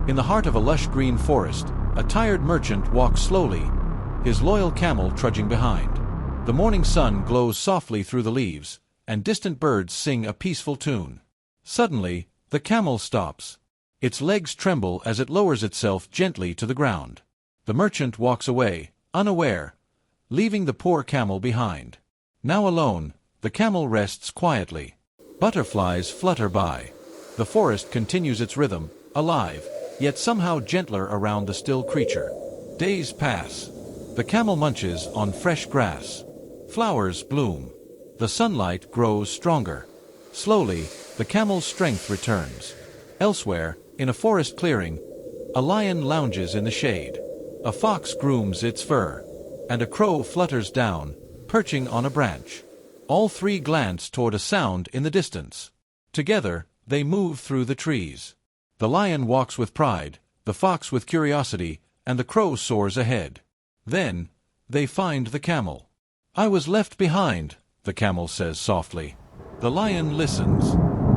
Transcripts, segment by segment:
In the heart of a lush green forest, a tired merchant walks slowly, his loyal camel trudging behind. The morning sun glows softly through the leaves, and distant birds sing a peaceful tune. Suddenly, the camel stops. Its legs tremble as it lowers itself gently to the ground. The merchant walks away, unaware, leaving the poor camel behind. Now alone, the camel rests quietly. Butterflies flutter by. The forest continues its rhythm, alive, yet somehow gentler around the still creature. Days pass. The camel munches on fresh grass. Flowers bloom. The sunlight grows stronger. Slowly, the camel's strength returns. Elsewhere, in a forest clearing, a lion lounges in the shade. A fox grooms its fur, and a crow flutters down, perching on a branch. All three glance toward a sound in the distance. Together, they move through the trees. The lion walks with pride, the fox with curiosity, and the crow soars ahead. Then, they find the camel. "I was left behind," the camel says softly. The lion listens.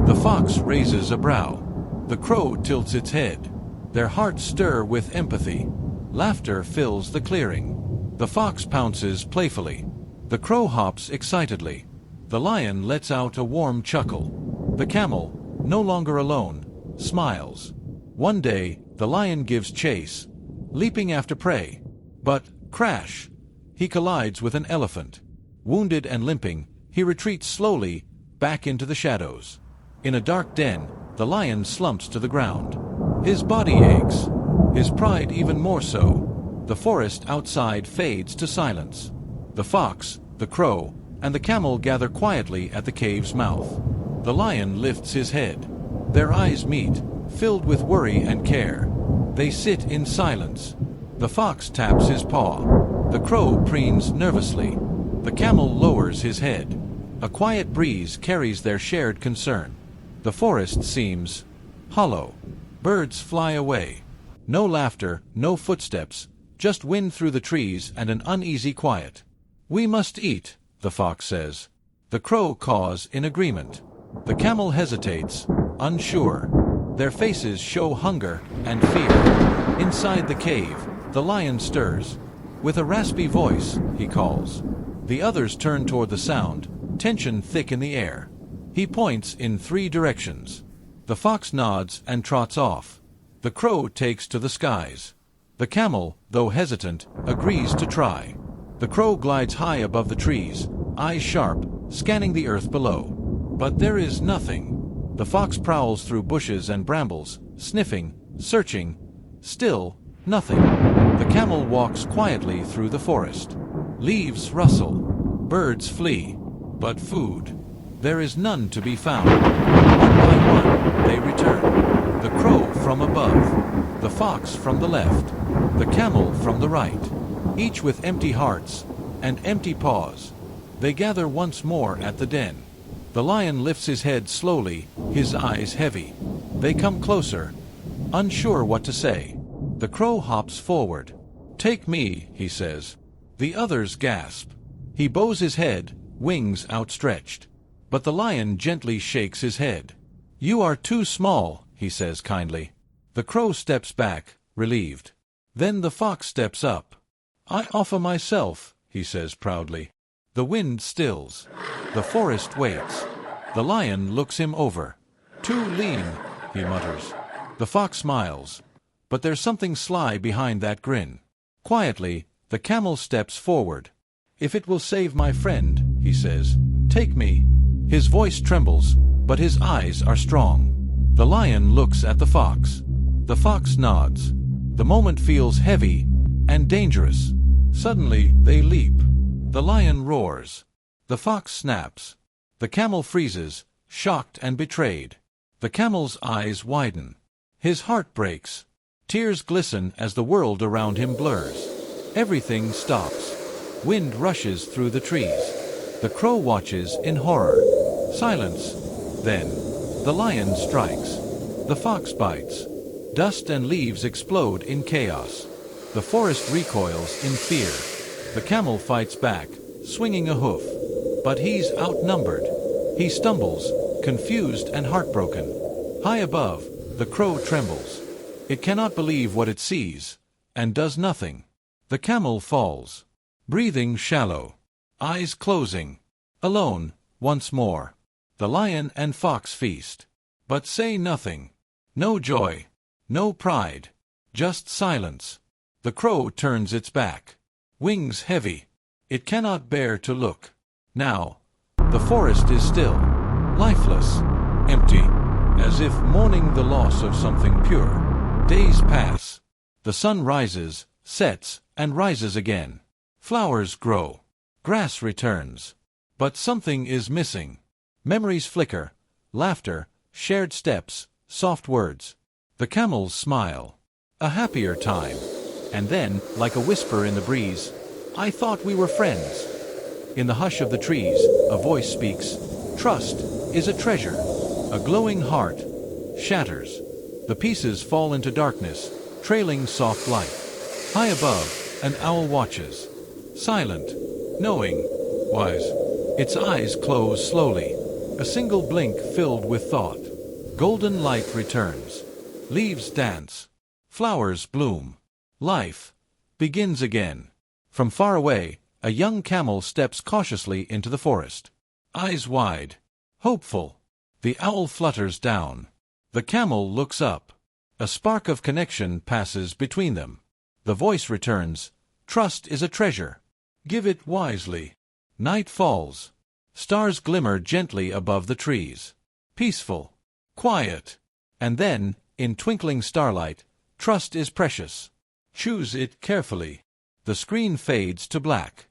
The fox raises a brow. The crow tilts its head. Their hearts stir with empathy. Laughter fills the clearing. The fox pounces playfully. The crow hops excitedly. The lion lets out a warm chuckle. The camel, no longer alone, smiles. One day, the lion gives chase, leaping after prey. But, crash! He collides with an elephant. Wounded and limping, he retreats slowly, back into the shadows. In a dark den, the lion slumps to the ground. His body aches. His pride even more so. The forest outside fades to silence. The fox, the crow, and the camel gather quietly at the cave's mouth. The lion lifts his head. Their eyes meet, filled with worry and care. They sit in silence. The fox taps his paw. The crow preens nervously. The camel lowers his head. A quiet breeze carries their shared concern. The forest seems hollow. Birds fly away. No laughter, no footsteps, just wind through the trees and an uneasy quiet. "We must eat," the fox says. The crow caws in agreement. The camel hesitates, unsure. Their faces show hunger and fear. Inside the cave, the lion stirs. With a raspy voice, he calls. The others turn toward the sound, tension thick in the air. He points in 3 directions. The fox nods and trots off. The crow takes to the skies. The camel, though hesitant, agrees to try. The crow glides high above the trees, eyes sharp, scanning the earth below. But there is nothing. The fox prowls through bushes and brambles, sniffing, searching. Still, nothing. The camel walks quietly through the forest. Leaves rustle. Birds flee. But food. There is none to be found. One by one, they return. The crow from above. The fox from the left. The camel from the right. Each with empty hearts and empty paws. They gather once more at the den. The lion lifts his head slowly, his eyes heavy. They come closer, unsure what to say. The crow hops forward. "Take me," he says. The others gasp. He bows his head, wings outstretched. But the lion gently shakes his head. "You are too small," he says kindly. The crow steps back, relieved. Then the fox steps up. "I offer myself," he says proudly. The wind stills. The forest waits. The lion looks him over. "Too lean," he mutters. The fox smiles. But there's something sly behind that grin. Quietly, the camel steps forward. "If it will save my friend," he says, "take me." His voice trembles, but his eyes are strong. The lion looks at the fox. The fox nods. The moment feels heavy and dangerous. Suddenly, they leap. The lion roars. The fox snaps. The camel freezes, shocked and betrayed. The camel's eyes widen. His heart breaks. Tears glisten as the world around him blurs. Everything stops. Wind rushes through the trees. The crow watches in horror. Silence. Then, the lion strikes. The fox bites. Dust and leaves explode in chaos. The forest recoils in fear. The camel fights back, swinging a hoof. But he's outnumbered. He stumbles, confused and heartbroken. High above, the crow trembles. It cannot believe what it sees, and does nothing. The camel falls. Breathing shallow. Eyes closing. Alone, once more. The lion and fox feast. But say nothing. No joy. No pride. Just silence. The crow turns its back. Wings heavy. It cannot bear to look. Now, the forest is still. Lifeless. Empty. As if mourning the loss of something pure. Days pass. The sun rises, sets, and rises again. Flowers grow. Grass returns. But something is missing. Memories flicker. Laughter, shared steps, soft words. The camels smile. A happier time. And then, like a whisper in the breeze, I thought we were friends. In the hush of the trees, a voice speaks. Trust is a treasure. A glowing heart shatters. The pieces fall into darkness, trailing soft light. High above, an owl watches. Silent, knowing, wise. Its eyes close slowly. A single blink filled with thought. Golden light returns. Leaves dance. Flowers bloom. Life begins again. From far away, a young camel steps cautiously into the forest. Eyes wide. Hopeful. The owl flutters down. The camel looks up. A spark of connection passes between them. The voice returns. Trust is a treasure. Give it wisely. Night falls. Stars glimmer gently above the trees. Peaceful. Quiet. And then, in twinkling starlight, trust is precious. Choose it carefully. The screen fades to black.